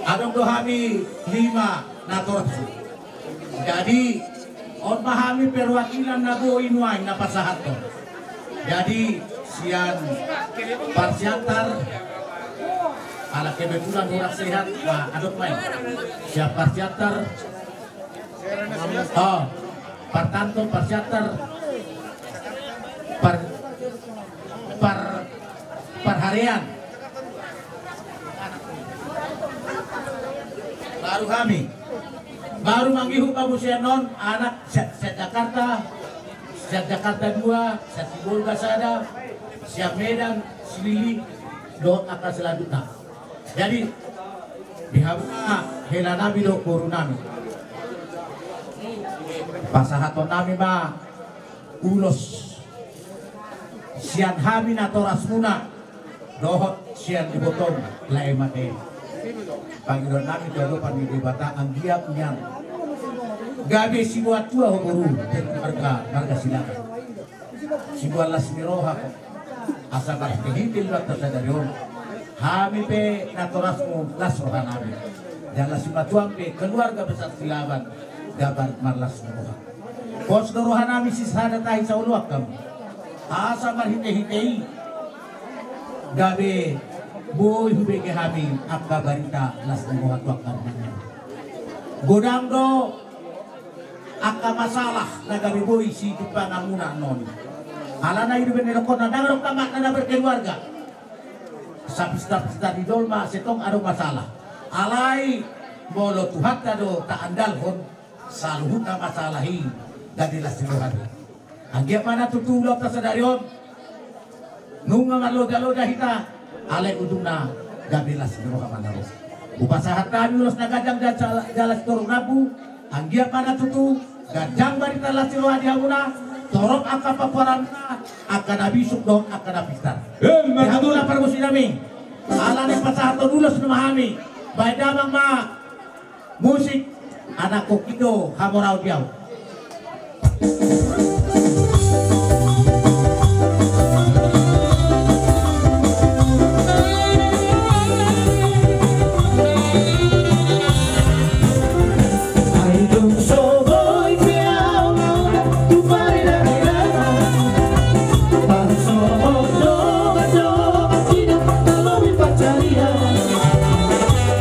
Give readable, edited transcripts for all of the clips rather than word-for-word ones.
Adong dohami 5 natorsu. Jadi on pahami perwakilan nabo inuai na pasahato. Jadi sian parsiantar ala kebetulan orang sehat adot main. Siap parsiantar partanto parsiantar parharian baru kami baru manggihu kamu non anak set Jakarta 2 set Bolga Sada siap Medan Silili do akan selanjutnya. Jadi bihabna hela nabi do korunami pasahaton nami ma ulos sian hami natoras muna dohot sian dibotong lae mate panggilan nami dodo panidi bata anggia punyan gabe si buat tua hoburu marga silakan si buat las miroha asa bar kehitil bata sadari on hami pe natorasmu las rohan nami dan las matuang pe keluarga besar silaban dapat marlas miroha bos rohan nami si sada tahi sauluak kamu asa bar hite-hitei gabe boy hube ke hami akka barita las miroha tuak karmanya godang do akka masalah nagabi boy si pangamuna non alana hidup nerokon nadang kamak nada berkeluarga sapista di dolma setong ada masalah alai bolo tuhat tado tak andal hon saluhut na masalahi dadilas siluhan anggiap mana tutulog ta sadarion nunga ngaloda-loda hita alai udungna dadilas siluhan manaros upasahat kami ulos nagadang jalas torong nabu anggiap mana tutu gadang barita las siluhan diamuna torok akan paparan akan abisuk dong akan abistar dihamuna permusi nami alane pasahato dulos memahami baik damang ma musik anak kokido hamorau diau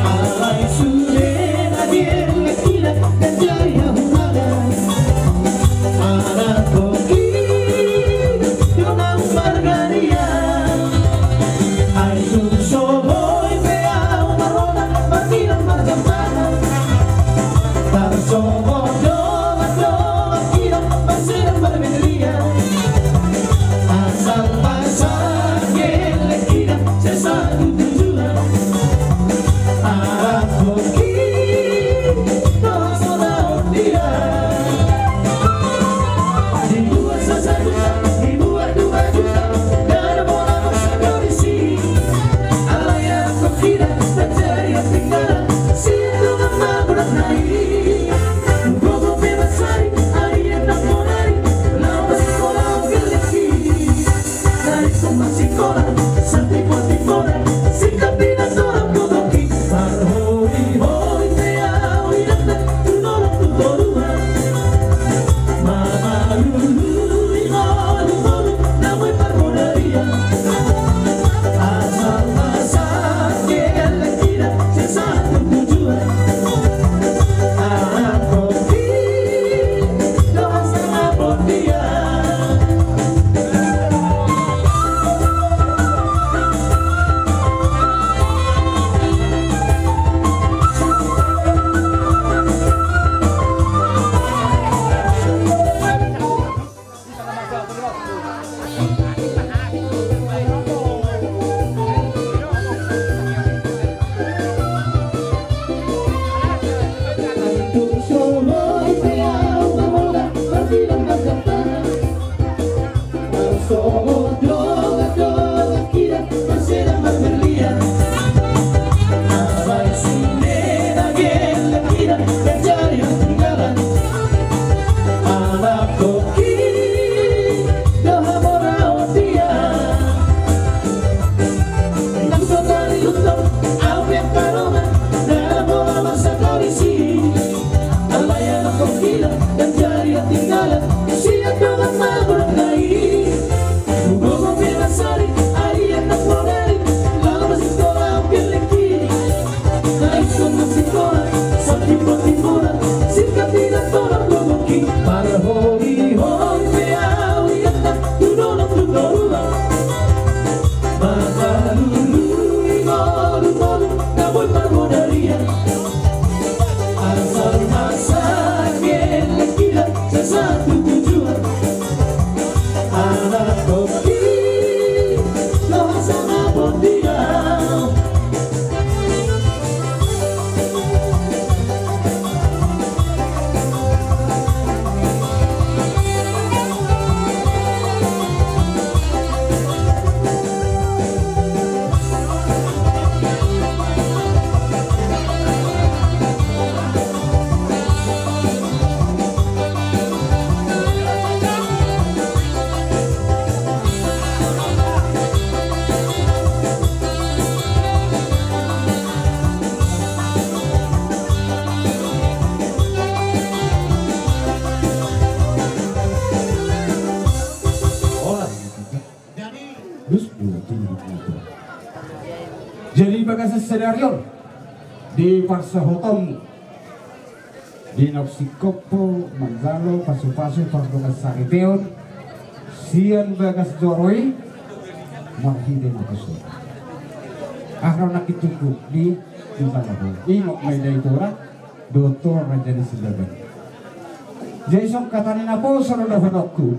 Alay sudah hadir, dan jaya Jadi bagasa sedario di Parsahotom di Noksikopo Manzalo pasu-pasu Pardokas Sariteon sian bagas joroi marhide napaso ahra nakituku di Manzalo inok may daitora Dr. Rajani Silaban Jason katanina po sa rodahonokku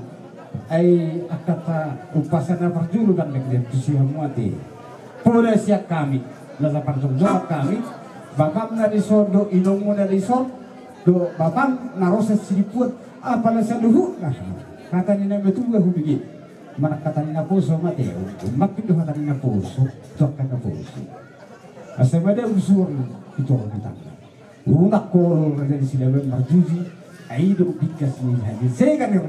ay akata upasana perjulukan negeri tusihan muati pura siap kami nasa parjulukan kami bakam na risor do ilong mo na risor do babang narosa siliput apala sa luhu nah kata ni na betul hubigi mana kata ni na puso mateo makin do kata ni na puso cokka na puso asama dia usur itu orang kita unak korol dari silaban marjuji ai do bikas ni hadi sega ni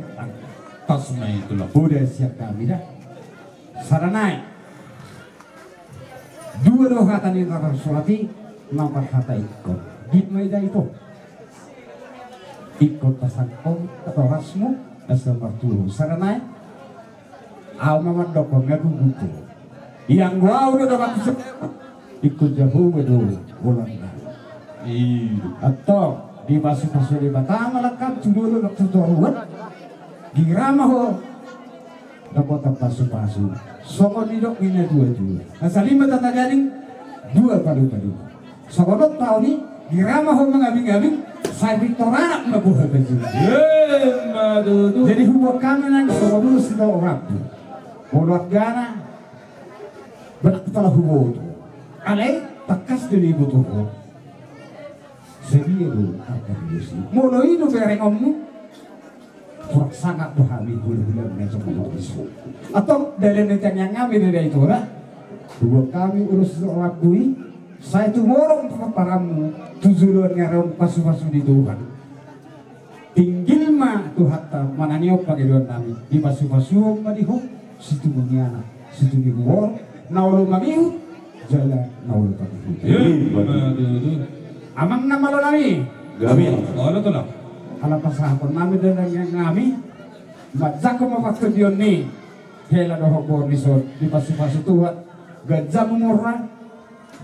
tasma itu lah udah siap kami dah saranai dua do kata ni na surati nampak kata ikut di meja itu ikut pasangkong atau rasmu asal marturu saranai aw maman dokong ngaku buku yang gua udah dapat ikut jauh bedo bulan atau di pasu-pasu di batang melekat judul waktu turuan di ramah ho dapat pasu-pasu sokon didok ini dua juga asal lima tata garing dua padu-padu sokonot tahun ini di ramah ho mengabing-abing saya Victorana mabuhay ka dyan. Jadi huwag kami nang sobrang sila orang tu. Mulot gana, berat pala huwag tu. Alay, takas dili buto ko. Sabi itu akan diusi. Mula itu bereng ommu, kurang sangat berhamil hula-hula menecok isu. Atau dari netang yang ngambil dari itu lah. Huwag kami urus orang kui. Saya itu morong paramu tujuan ngarong pasu-pasu di Tuhan tinggil mah Tuhan mananyok pakai doan kami di pasu-pasu madiho situ mengiana situ dibuor naulu mamihu jalan naulu pakai amang nama lo nami gamin ono to no ala pasahapon nami dan yang kami majak ko mapakto diyon ni hela doho bor di pasu-pasu Tuhan gajah mumurang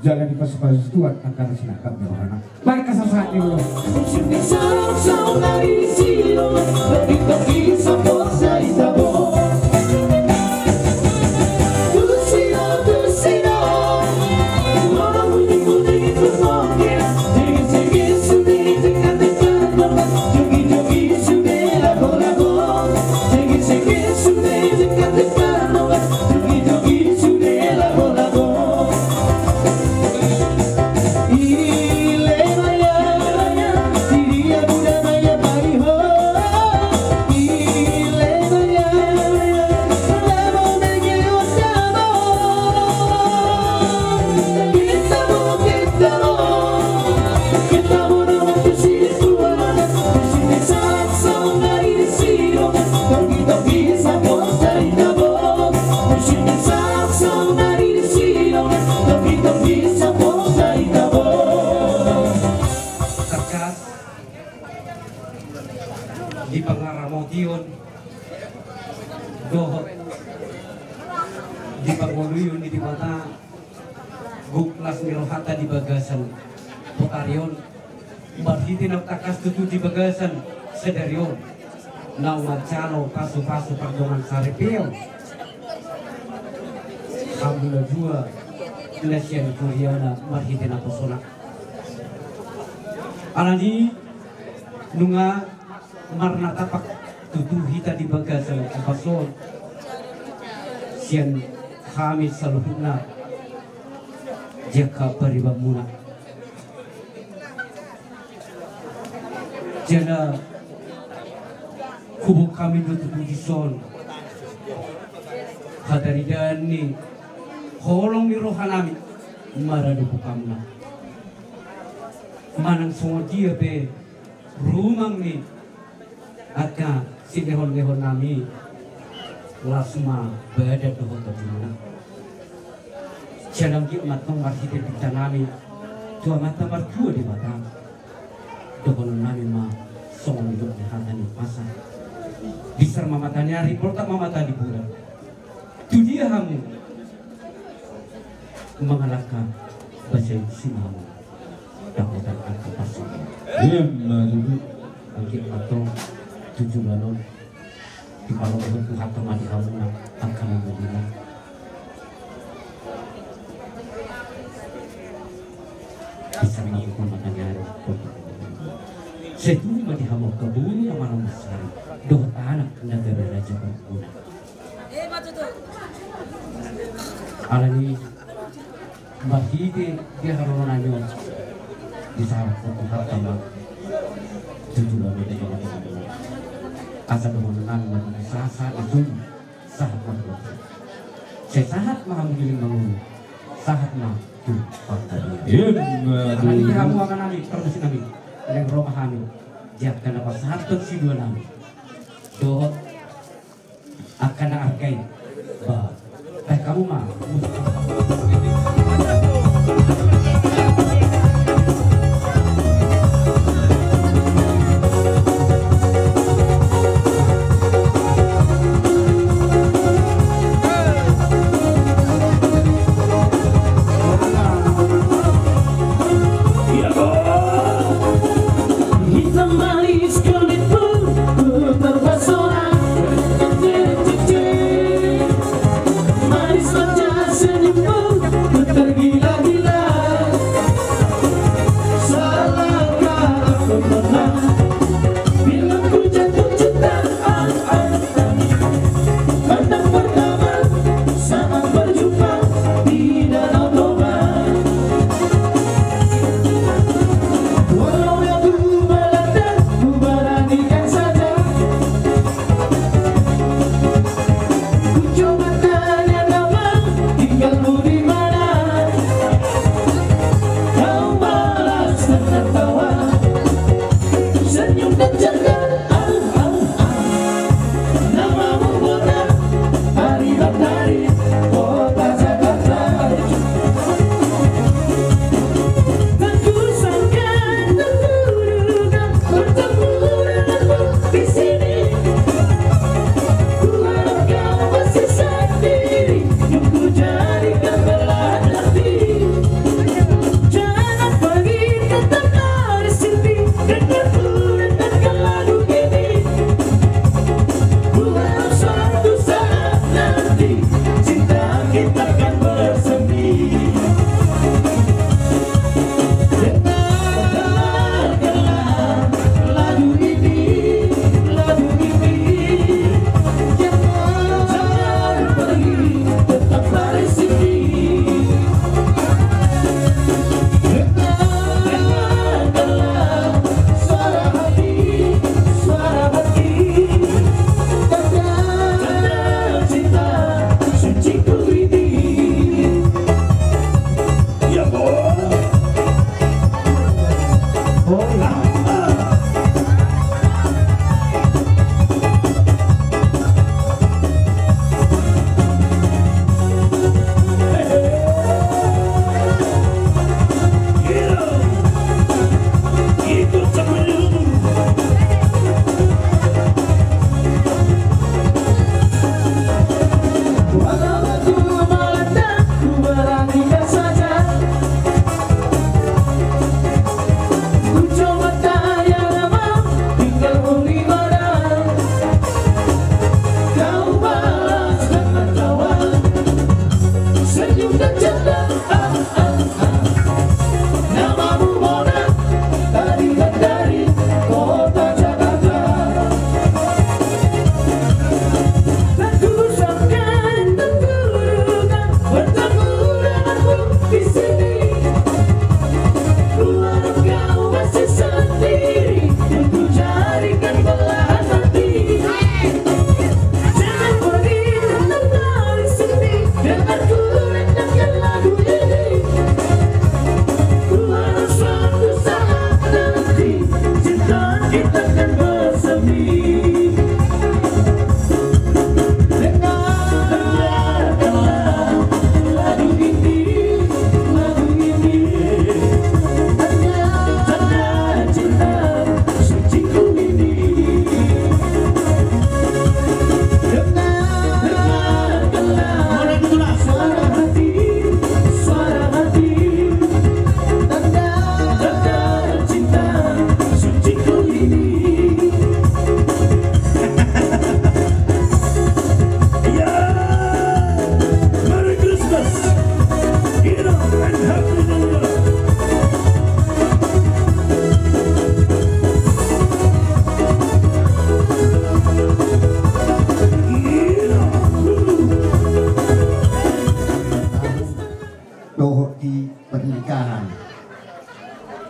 jalan di pas-pas tuan akan sinakap berhana. Baik kesasaat ini loh. di Pangaramotion dohot di Pangoluyun di mata guklas mirohata di bagasan potarion marhitin ang takas tutu di bagasan sedarion nawacalo pasu-pasu pagdongan saripeo Alhamdulillah dua nasian Koreana marhitin ako sonak alani nunga marna tapak tutu hita di bagasan pason sian kami saluhna jaka paribamuna jana kubu kami tutu dison hadari dani holong ni rohanami maradu bukamna manang semua dia be rumang ni aka sinehon-nehon nami lasma bada dohon taduna janam ki matong marhite pita nami tua mata martua di mata dohon nami ma songon hidup di hatani pasar bisar mamatanya report tak mamata di bulan tu dia hamu mengalahkan Pasal sinamu dakotan aku pasal mungkin atau 7 balon di kalau Tuhan teman di kamu akan memberinya bisa melakukan makanya saya tunggu bagi kamu kebun yang malam besar doa anak negara raja berguna alani bagi dia kalau nanya di saat Tuhan teman 7 balon di kamu asal dengan saat itu saat berbuat saya saat mengambil bangun saat mah tuh ini kamu akan nabi terus nabi yang roh kami jangan kenapa saat si dua nabi doa akan arkai bah kamu mah Manis wajah senyummu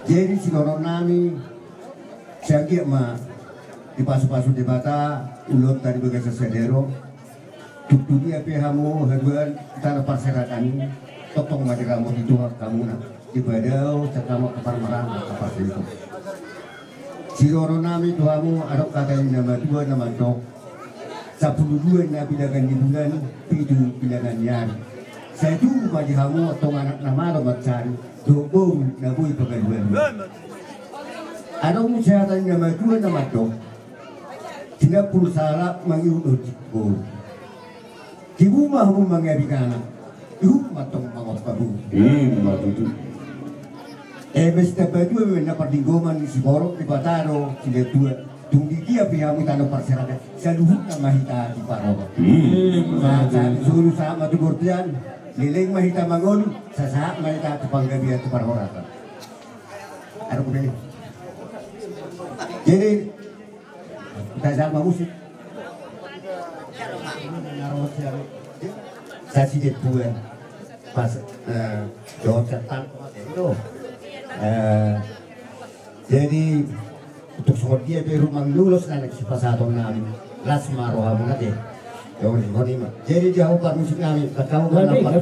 Jadi si dorong nami siagi ma di pasu-pasu di mata ulur tadi bekas sedero tutupi apa kamu haduan tanah parserakan totong mati kamu di tuak kamu nak di badau cakamu kepar marang apa itu si dorong nami tuamu adok kata nama dua nama dok 12 na bilangan di bulan 7 bilangan yan sa itu mati kamu atau anak nama lo macari dobong na boy pagaluan adok musyaatan nama dua nama dok tidak perlu salah mengiut ko. Di rumah mengabikan anak, ibu matong mangot babu. Matutu. Besta baju na pertinggoman si borok di Bataro, tidak dua. Tunggu dia pihak kita no perserakan. Saluhut na mahita di Paro. Saat suruh sama tu bortian, leleng mahita mangon, sasaak mahita tu panggabian tu parhoratan. Ada kuda. Jadi kita sama musik saya sih buat pas jawab catatan itu jadi untuk soal dia baru lulus nanti si pasatong namin las maroha muna deh jadi jawaban musik namin katamu kan apa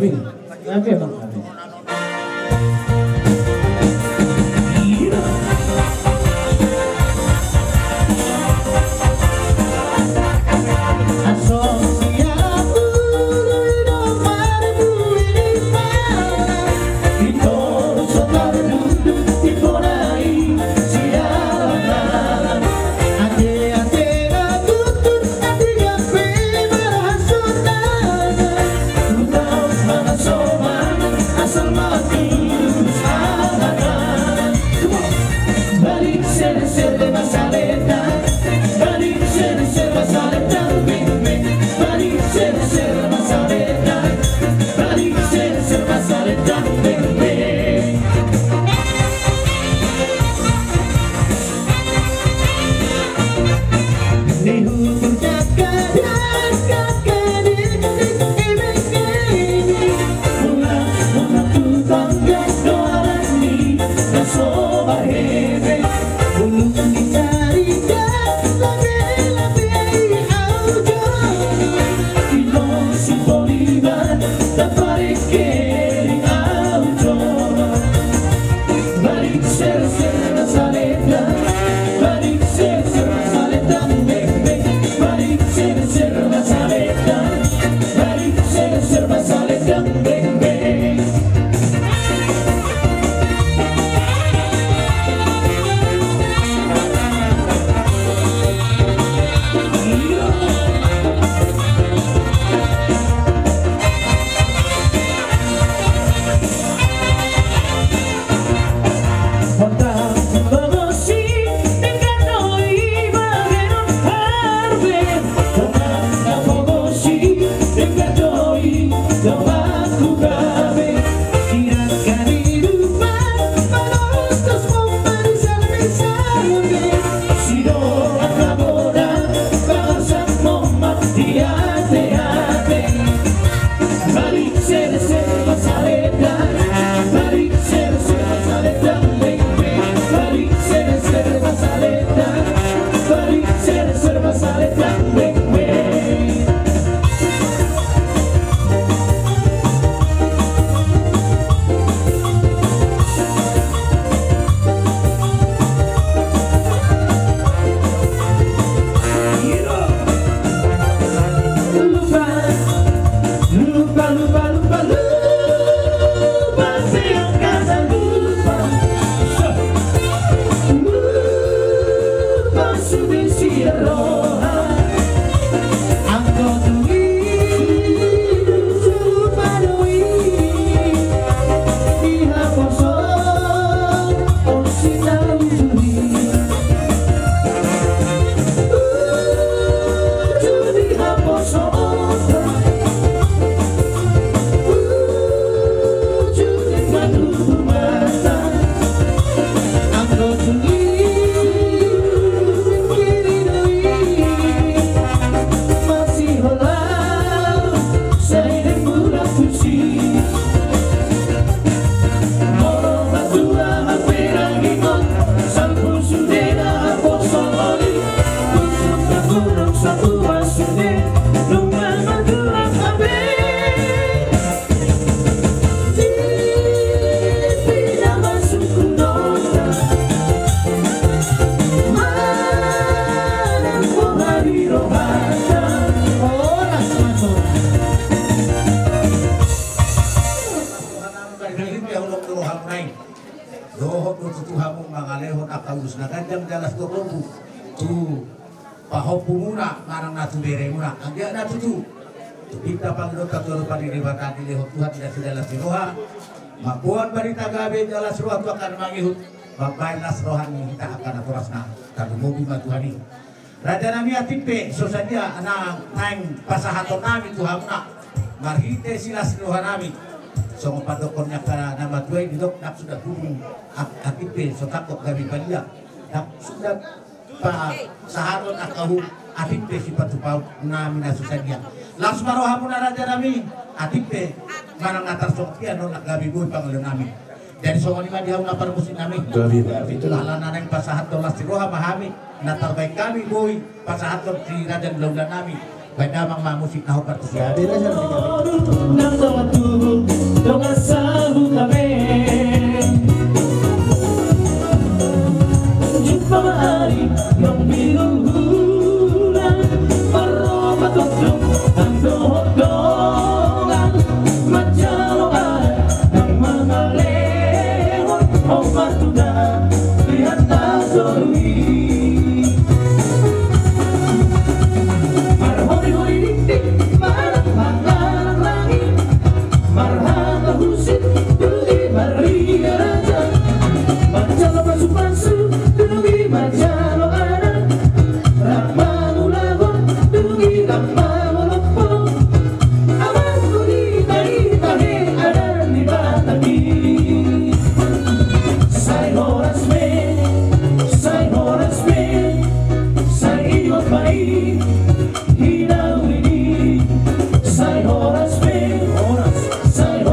dohot tu hamu mangalehon akaus na kanjang jalas dokobu tu pahopu muna marang natu bere muna anggia natu tu kita panggil katoro paniriwata di lehot Tuhan tidak sedalas roha makuan barita gabe jalas roha tu akan mangihut babaylas rohani kita akan aturasna kadu mobi matuhani raja nami atipe so saja anang naing pasahaton nami tuhamna marhite silas roha nami so padokonnya kana nama tuai didok nak sudah turun atipe so takut gabi palia nak sudah pa saharon akahu atipe si patupau nami na susadia langsung marohamu na raja nami atipe manang atar sokya no nak gabi boy pangulo nami jadi semua lima dia unapar musim nami itu halana nang pasahat tolas roha mahami natar baik kami boy pasahat di raja laulan nami baik damang musik naho partusia di raja nang tawatu dong asabu kami jumpa hari yang biru bulan paroba tokong ang dohodongan macalo ay ang mga lehon o matuda lihat tasoli marhori-hori dikdik marang mangalang langit marhata husit duli maria raja macalo pasu-pasu duli macalo anak ramanu lagon duli ramanu lopo aman duli tahi-tahi adan di batagi say horas me say ikot baik hinaw ini say horas me say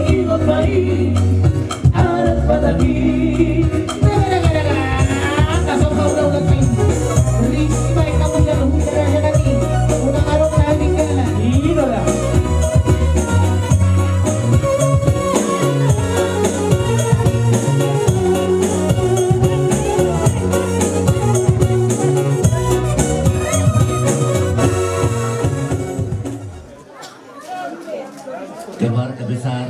ikot baik adat batagi keluarga besar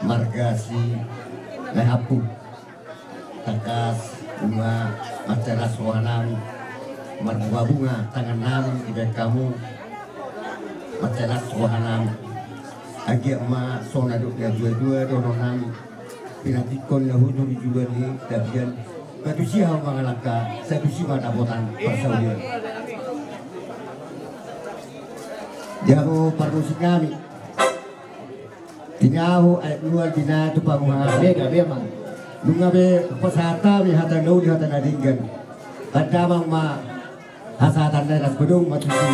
margasi lehapu takas bunga maceras wahanam bunga tangan nam ibet kamu maceras wahanam agi emak sona duknya dua-dua dononam pinatikon lahudu di juali dabian batu siang mangalaka saya bisi pada botan persaulian jago parmusik kami tingahu ayat luar bina tu pamuha gabe mang bunga be pasata bi hata no di hata nadinggan kadamang ma hasatan daras bedung matusi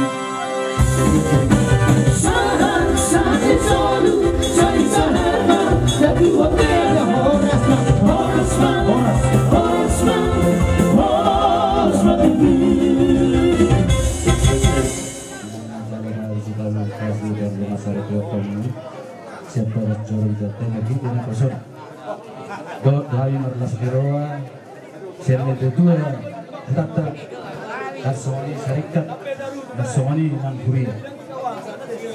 sahan sahan solu sai saharma tapi waktu siapa jorong jatuh lagi dengan kosong doain merlas biroa serne dua tetap kasoni syarikat kasoni mangkuri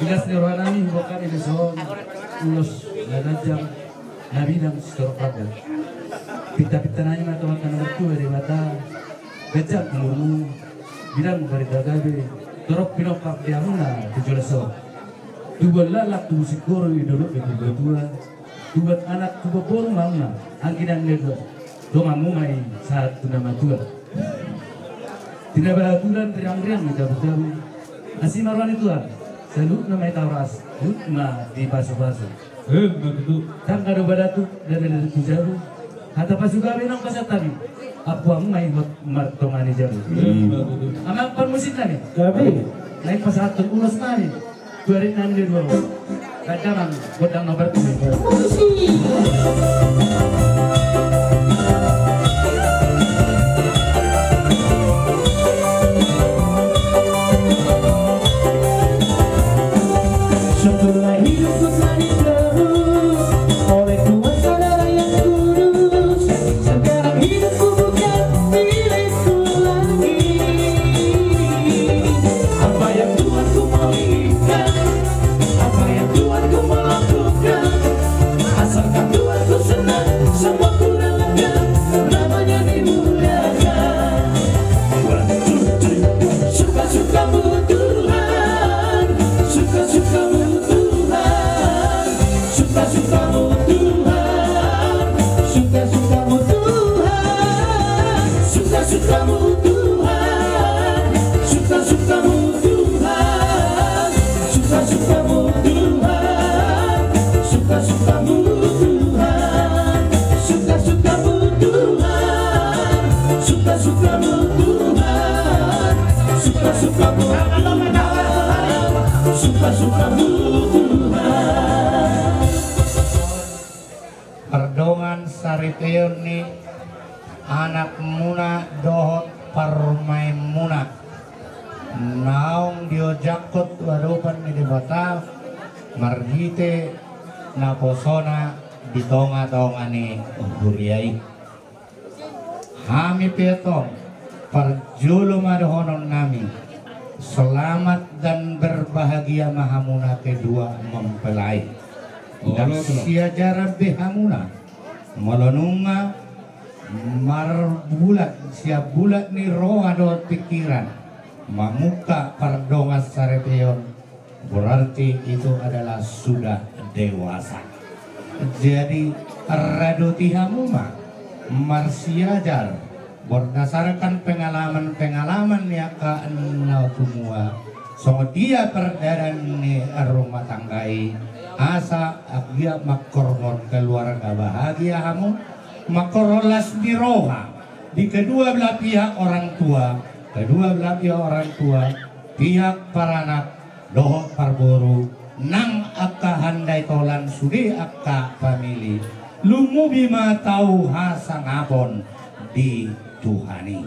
jelas nirwanani bukan ini soal ulus lanajang nabi dan seterusnya pita-pita nanya mata makan berdua di mata gejak mulu bilang beridagabe torok pinopak diamuna tujuh dua lalak tu sikoro idolo itu berdua dua anak tu bobor mama angkinan nego dong amumai saat nama tua tidak beraturan terang-terang kita berjauh asih marwan itu selalu namanya tauras lukma di pasu-pasu betul tak ada badatu dari itu jauh kata pasuka benang pasatami aku amumai martongani jauh amak permusit lagi tapi naik pasatun ulas nani 2002 kadang godang nomor 7 setelah hidupku selalu terus oleh Tuhan saudara yang kudus sekarang hidupku bukan milikku lagi apa yang Tuhanku mau apa yang Tuhan ku melakukan asalkan Tuhan saripeon ni anak muna dohot parmai muna naong dio jakot wadopan ni debata margite na posona di tonga-tonga ni Huriai kami petong parjulo madohonon nami selamat dan berbahagia mahamuna kedua mempelai dan siajarah behamuna melonunga marbulat siap bulat ni roha do pikiran mamuka pardongas sarepeon berarti itu adalah sudah dewasa. Jadi radoti hamuma marsiajar berdasarkan pengalaman-pengalaman ya ka enau semua so dia perdadan ni rumah tanggai asa dia makorhon keluarga bahagia hamu makorolas di roha di kedua belah pihak orang tua pihak para anak dohok parboru nang akka handai tolan sudi akka famili lumu bima tau hasangabon di Tuhani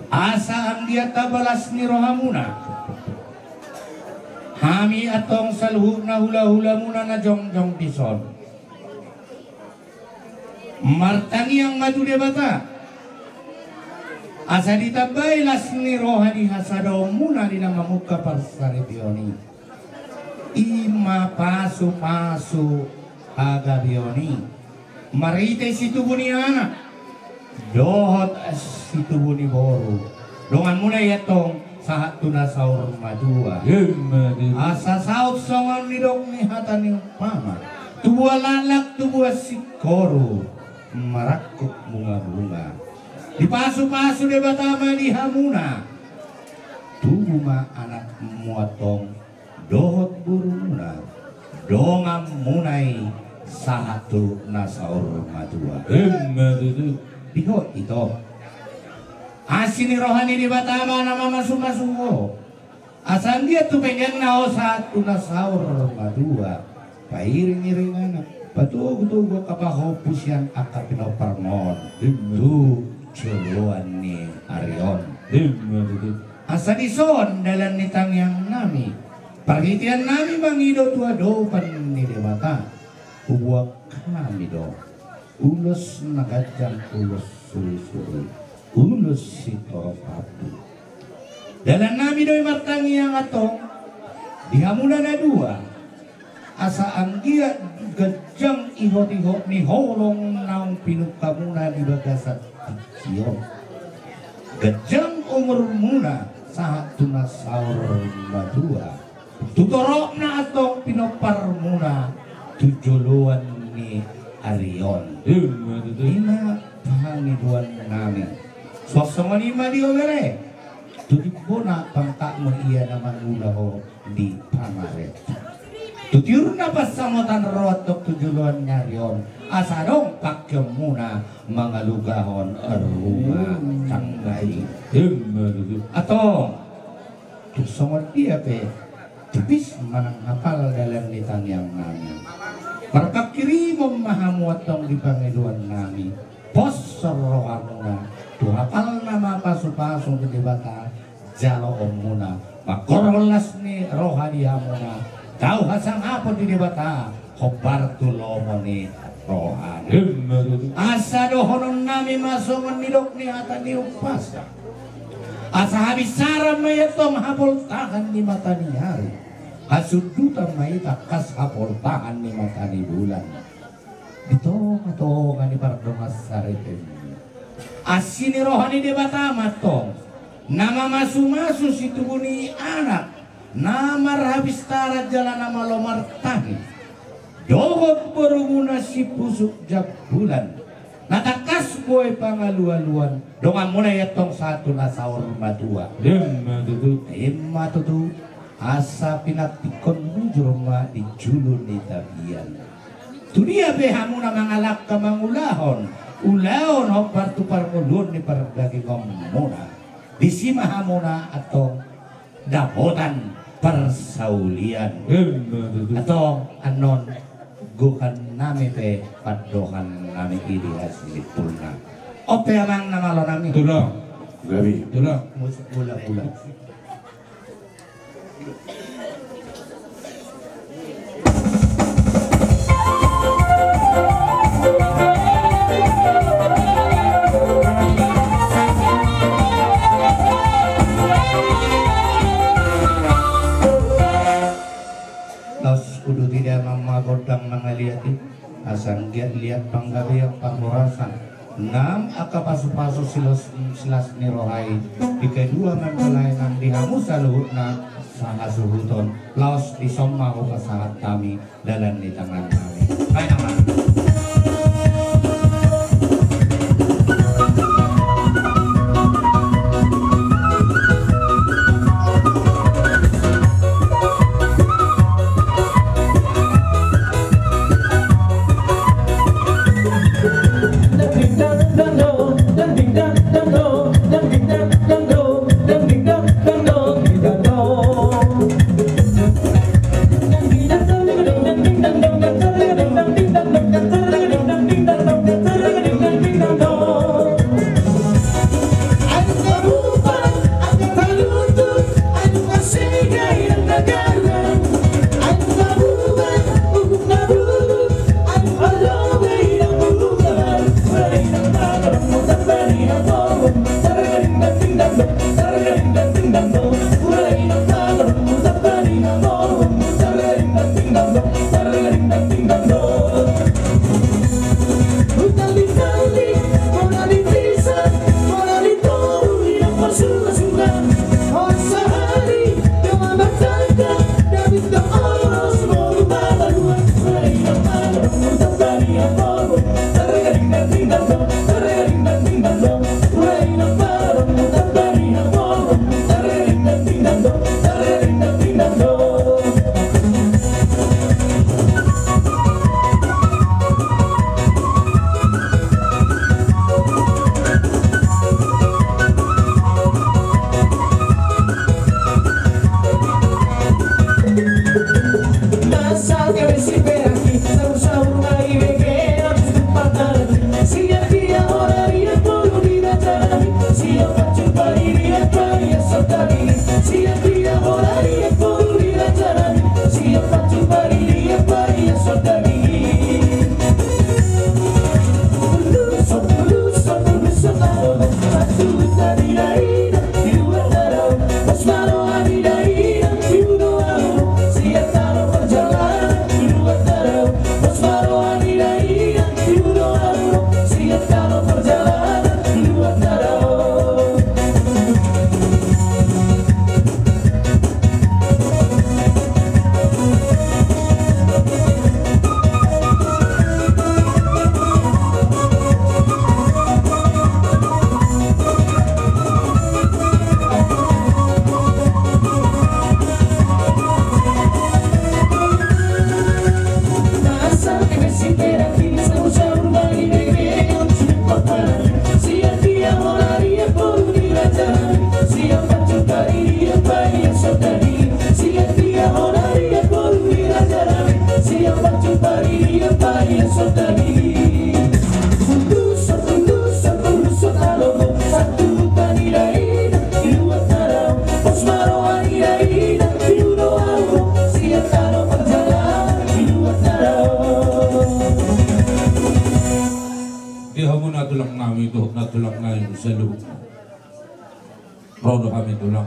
asaan dia tabalas ni rohamuna hami atong salhuna hula-hula muna na jong-jong bison martangi yang madu debata asa ditabay las ni rohani hasadaw muna di nama muka parsaripioni ima pasu-pasu agabioni marite situ buni anak dohot situ buni boru dongan muna yatong sahat tuna saur madua asa saut songan ni dong ni hata ni pama tubuh lalak tubuh sikoru marakuk bunga-bunga di pasu-pasu de batama di hamuna tubuh ma anak muatong dohot buruna dongam munai sahatu nasaur madua diho itu asini rohani di batama nama masuk-masuk asal dia tuh pengen nao satu nasaur madua pairing-iring anak betul-betul gua kapahopus yang akap pinoparmon itu culuan ni Arion asa dison dalam nitang yang nami perhitian nami mangido tua dopan ni dewata ubuak kami do ulus nagajang ulus suri-suri ulus sitoropatu dalam nami doi martangi yang atong dihamuna na dua asa anggia gejang ihot-ihot ni holong naung pinukamuna di bagasat Sion gejang umur muna saat tuna saur madua tutorok na atong pinopar muna tujuluan ni Arion ina pangiduan nami sosongan ima di obere tutipuna pangka mo iya naman ulaho di pamaret tutiur na pasamutan rotok tujuluan ni Arion asadong pakyom muna mga lugahon arunga tanggay atau tusongon dia pe tipis manang hafal dalam nitang yang nami markakiri memahamuatong di pangiduan nami pos rohamuna tu hafal nama pasu-pasu di bata jalo omuna makorolas ni rohani hamuna tahu hasang apa di bata khobar tulomo ni rohani asa dohonon nami masongon nidok ni hata ni upasa asa habis saram mayatong hapol tahan ni mata ni hari asudutan mayita kas hapol tahan ni mata ni bulan ditong-tong ni pardongas saritin asini rohani di batama tong nama masu-masu situ buni anak nama habis tarat jalan nama lomar tani dohot berumuna si pusuk jak bulan natakas boy pangaluan-luan dongan muna yatong satu nasaur madua imma tutu asa pinatikon bujur ma di julun ni tabian tu dia behamuna mangalak ka mangulahon ulaon hopar tu parmulun ni pardagi muna disima hamuna atau dapotan persaulian atau anon Guhan nami pe padohan nami iri hasil pulna. Ope amang nama lo nami. Tulong. Gabi. Tulong. Musik pula. Kudu tidak mamagodang mangaliati asang dia lihat panggawe pangborasan nam aka pasu-pasu silas ni rohai di kedua mempelainan di hamusa luhutna sangat suhuton laos di somma uka saat kami dalam di tangan kami baik nama Rodo kami tulang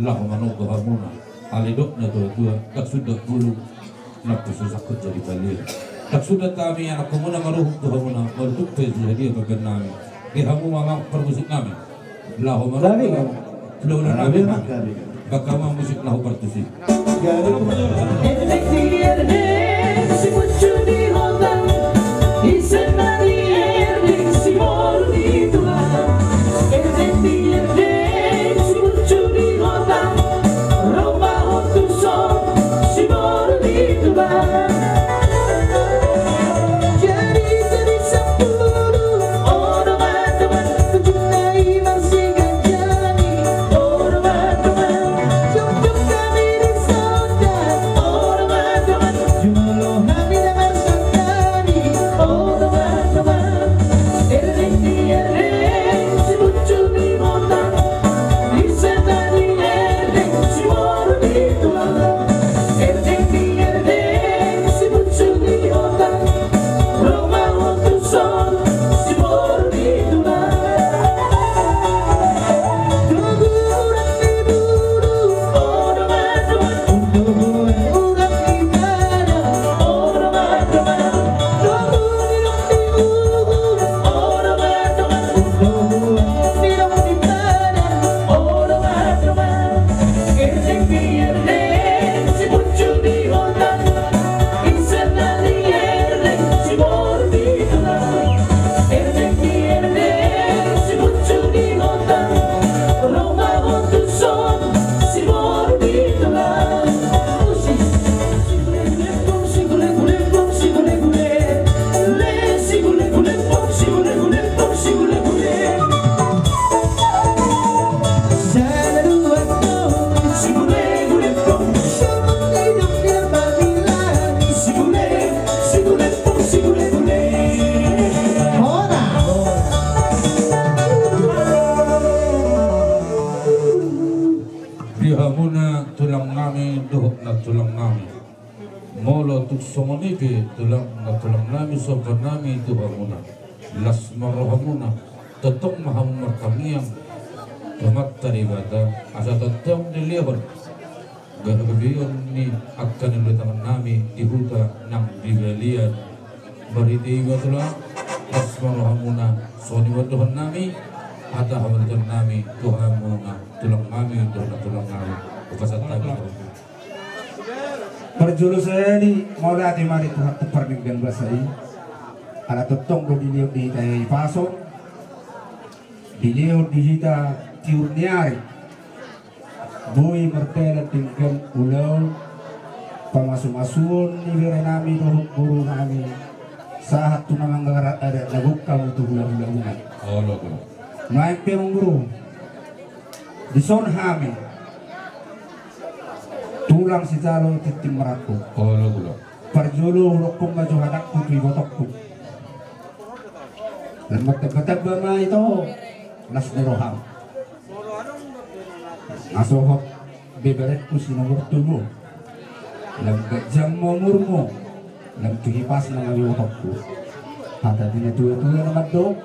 lah manuk hamuna alidok na tua tak sudah bulu nak susah kerja di Bali tak sudah kami anak kumuna maruh tu hamuna maruh tu jadi bagian kami hamu mama permusik kami lah manuk belum kami bakama musik lahu pertusi Jumlah untuk somoni be tulang nami sobat nami Tuhan muna las marohamuna tetong maham markamiang tomat taribata asa tetong dilihon gabion ni akan diletakkan nami di huta nang dibelian beriti batula las marohamuna soni Tuhan nami hata hamalkan nami Tuhan muna tulang nami tulang nami ukasat tabi perjulu saya di mola di mari Tuhan tepar dengan basai ala tetong do dilihat di tay paso dilihat di hita tiurniari bui mertela tinggal ulau pamasu-masun ni nami dohuk guru nami sahat tu namang ada laguk kamu tu ulang-ulangan naik pemong guru di son hami tulang si jalo titim meratu perjulu hukum maju hadakku tu ibotokku dan matak-matak bama itu nas neroham asohok beberetku si nomor tubuh lam gajam momurmu lam tuhipas na ibotokku hata dina tuwa-tuwa na maddo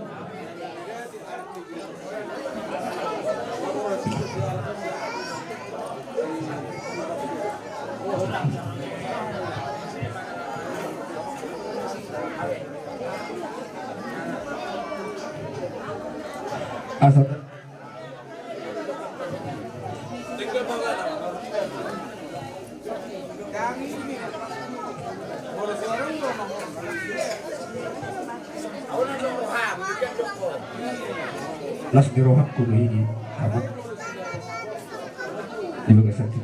asal las dirohak kuno ini amat di bagas sakit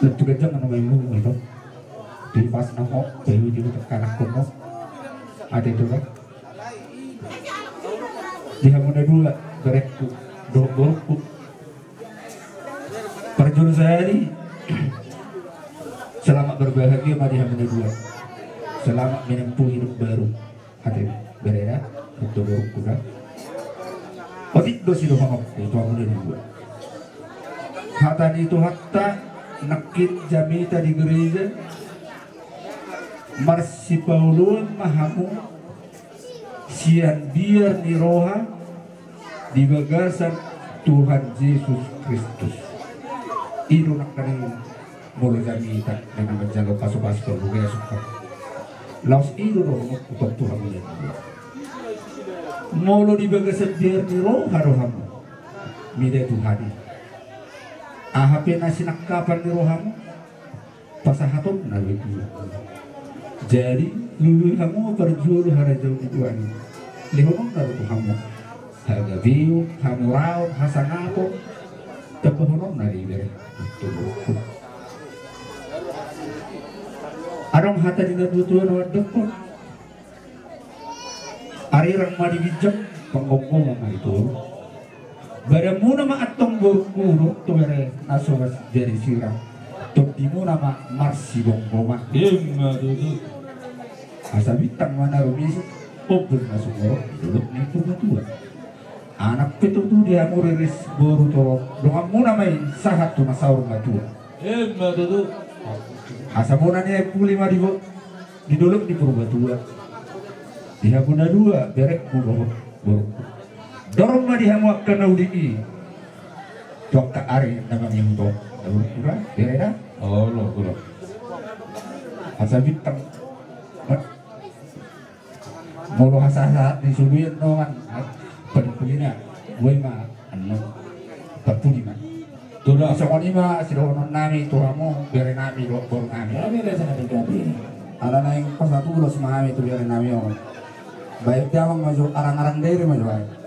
lebih kejam mana main itu di pas namo dewi di kanak kuno ada itu kan dia muna dua berekku dorku perjul saya ini selamat berbahagia mari muna dua selamat menempuh hidup baru hati bereda untuk dorku kan otik dosi doang itu muna dua hata itu hatta nakit jamita di gereja Marsi Paulun mahamu sian biar di roha di bagasan Tuhan Yesus Kristus itu nak kali mulu jamita dengan menjaga pasu-pasu berbuka suka laus itu roh untuk Tuhan menjadi mulu di bagasan biar di roha rohamu mida Tuhan ahapin nasi nakapan di rohamu pasahatun nabi jadi lulu kamu perjulu harajau dijuani lihonong naruto kamu harga biu kamu raut hasanato tepohonon nari dari tubuhku arong hata dina tutuan wadekon arirang madi bijak penggonggongan itu badamu nama atong borkuru tu bere nasogas dari sirang tokdimu nama marsi bonggoma duduk asa bintang mana rumis obor masuk borok duduk nih tua anak itu tuh dia mau rilis boru torok dengan muna main sahat tuh masaur matua duduk asa muna nih puli mah di dolok di purbatua dia guna dua berek borok dorong mah dia mau kena udi tok ka ari nama nyembok pura bereda Allah asa bintang mulu hasa di subuhin doang penkulina gue mah anu terpuli mah tulah sokoni mah sidonon nami tuhamu biar nami baru nami ini ada sana digabi ada naik pas satu udah semami itu biar nami om baik dia maju arang-arang dari maju baik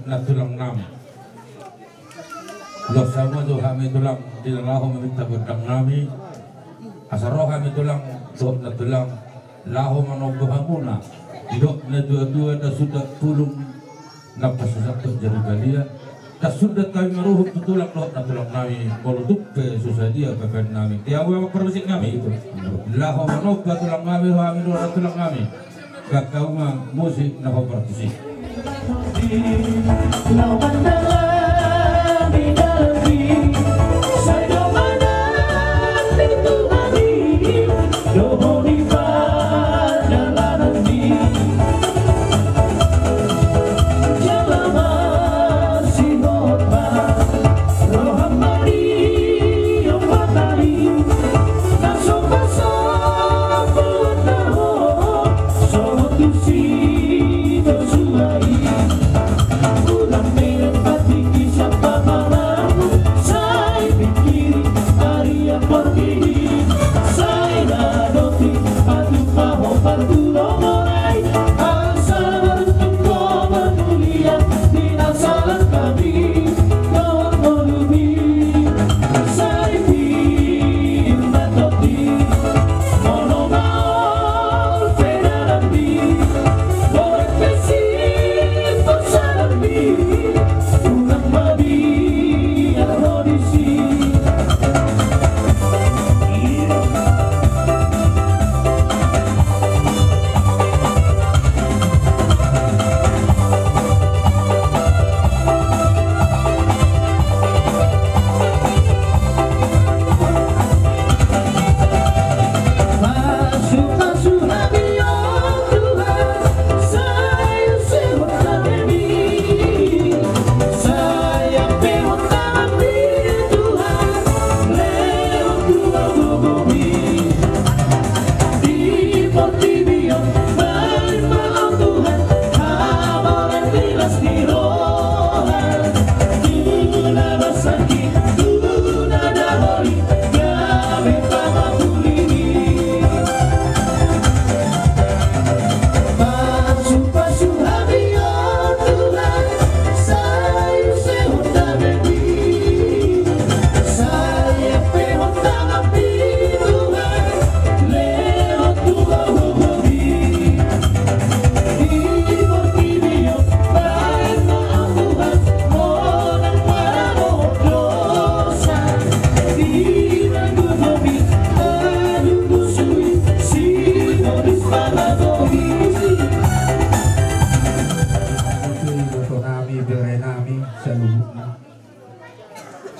na tulang nami. Lo sama tu kami tulang di laho meminta bedang nami. Asaro kami tulang doh na tulang laho manobo hamuna. Didok na dua-dua na sudah tulung na pasasak jadi galia. Tak sudah kami meruhuk tulang doh na tulang nami. Kalau tupe susah dia pepen nami. Tiawa perbisik nami itu. Laho manobo tulang nami kami doh na tulang nami. Kakau mah musik na kompetisi.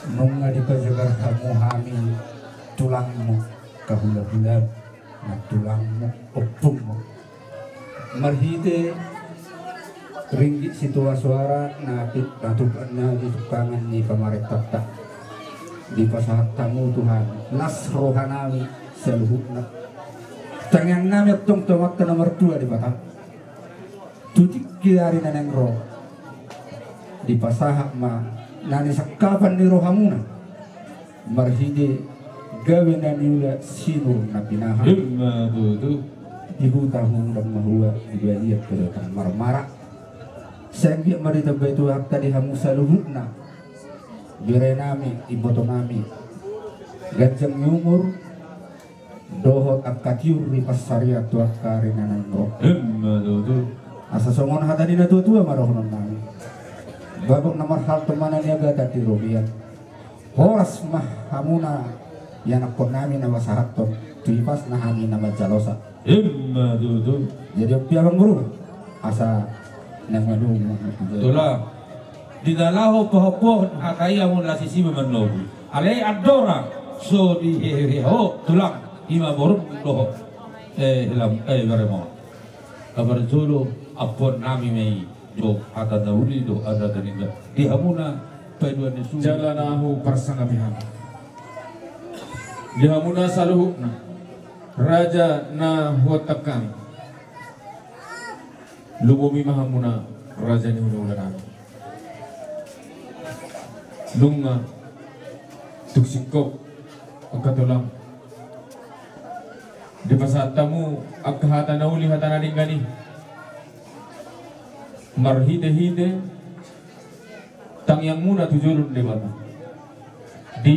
Nunga di pajagar kamu hami tulangmu kahula-hula na tulangmu opungmu marhite ringgit situa suara na patukannya di tukangan ni pamaretata di pasahat tamu Tuhan nas rohanami seluhukna tangyang nami at tong tomat ka nomor 2 di Batam tutik kiari na neng roh di pasahat ma nani sakapan ni rohamuna marhide gawin na niula sino na pinaha ihutahu dan mahua dibaliat kedatangan marmara senggi marita baitu hakta di hamusa luhukna birenami ibotonami gajang nyumur dohot akatiur di pasaria tuah karinanan roh asa songon hatadi na tua marohnon nami babak nomor hal temanan niaga tadi robian horas mah hamuna yang akon nami nama sahaton tuipas nahami nama jalosa jadi piawang guru asa namanu itulah di dalaho poho hakaya mun lasisi memanobu alai adora so di heho tulang ima borum doho hilam baremo kabar jolo apon nami mei do hata dauli do ada daninga di hamuna paduan isu jalanahu parsangabiham di hamuna saluhukna raja na huatakami lumumi mahamuna raja ni hululan lunga tuksingkop akatulang di pasatamu akahata nauli hata naringgani marhide-hide tang yang muna tujulun di bata di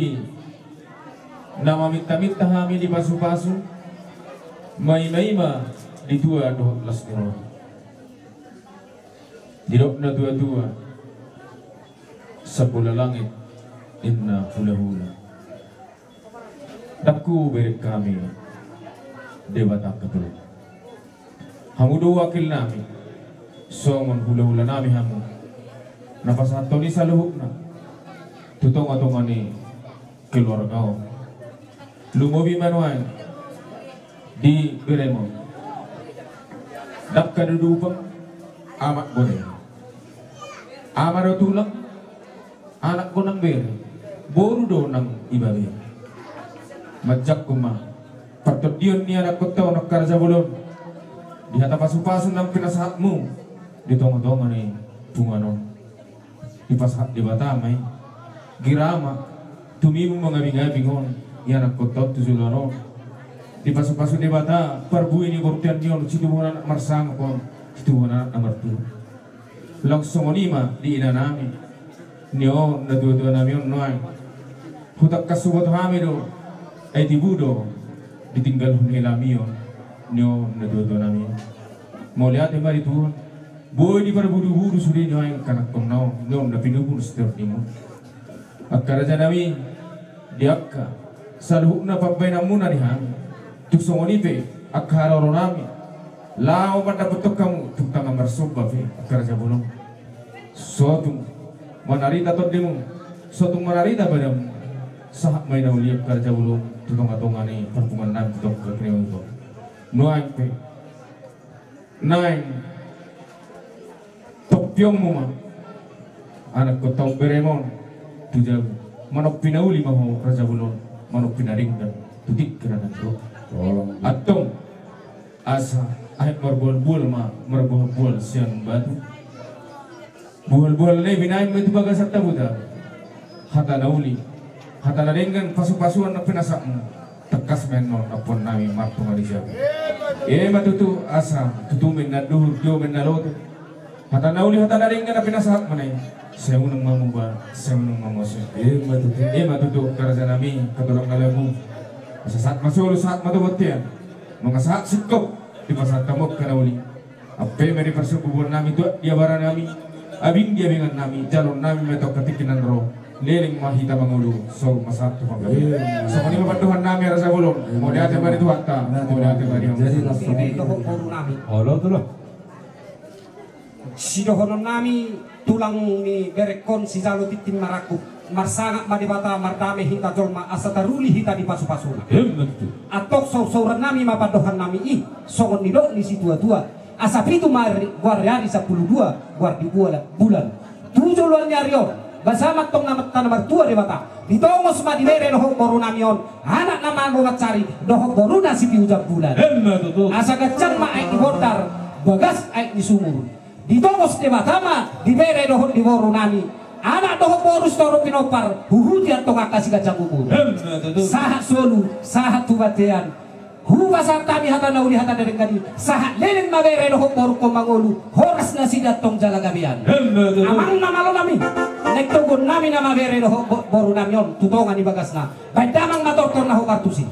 nama minta-minta kami di pasu-pasu mai-maima di tua 12 niro di dokna tua-tua sepuluh langit inna hula-hula dakku beri kami debata ketulung hamu do wakil nami songon hula-hula nami hamu napas hatoni saluhukna tutong-atongani keluarga lumobi manuan di beremo dak kadudupang amat boleh amaro tulang anak ko nang bere boru do nang ibabe majak kuma patut dion ni anak ko to nak karja bulon di hata pasu-pasu nang pinasahatmu di tong-tong ni bunganon di pasat di batamay girama tumimu mangabing-abingon yan ang kotot tuzulano di pasu-pasu di bata parbu ini bortian niyon situbunan marsang ko situbunan amartu langsung onima di inanami niyo na dua-dua namin noy hutak kasubot hamido ay tibudo ditinggal nila miyon niyo na dua-dua namin mo lihat mari tuhan boy di parbudu-budu suri niyo ay kanak komnaw niyo na pinubun setiap nimo akkaraja nami diakka saluhukna pabbayna muna dihan tuksong onipe akharoro nami lao pada betok kamu tukang marsoba fe akkaraja bulong sotung manarita todimu sotung manarita padamu sahak may nauliap karja bulong tutong-atongan ni perpungan nami tutok kakriwang ko nuay pe naing topyong mo ma anak ko tau beremon tujab manok pinauli maho raja bulon manok pinaring dan tutik kerana bro atong asa ahit marbol-bol ma marbol-bol siang batu buhol-buhol le binain mo baga sa tabuda hata nauli hata naringgan pasu-pasuan na pinasak mo tekas menon apon nami marto ngalisya matutu asa tutumin na duhur jomen na loto hata nauli hata naringgan na pinasak mo na saya unang mamumba, saya unang mamosya. Matutu karja nami katulong nalamu. Sa saat masolo saat matubot yan. Mga saat sikop di pasat tamok kanauli. Ape meri persububur nami tu diabara nami. Abing diabingan nami jalon nami metok katikinan ro. Leling mahita mangulu so masat tu panggabi. So kani mapantuhan nami rasa bulong. Mo diate bari Tuhan ta. Mo diate bari Jadi nasi nami. Halo tu lah. Sidohonon nami tulang ni berekon si jalo titin maraku marsangak madibata mardame hita jolma asataruli hita di pasu-pasuna atok saur-sauran nami mapadohan nami songon nidok ni si tua-tua asapitu mari guariari 12 guardi bulan 7 luar nyarion basama tong nama tanamar tua di bata ditongos madibere dohok boru namion anak nama ngongat cari dohok boru nasi piujak bulan asa kacang ma aik dibordar bagas aik di sumur ditongos di batama dibere dohok di boru nami anak dohok boru storo pinopar huhuti atong akasi kacang umur sahat solu sahat tubatean hubasar kami hata nauli hata dari kadi sahat leleng mabere dohok boru komangolu horas nasi datong jalagabian amang namalo nami nektogon nami nama bere dohok boru namion tutongan di bagasna badamang matortor na hokartusi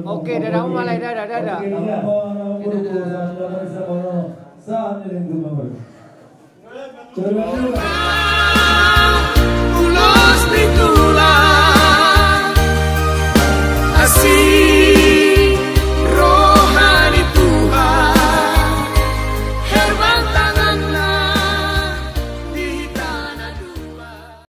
Oke, dadah mulai dadah. Ulos pitulah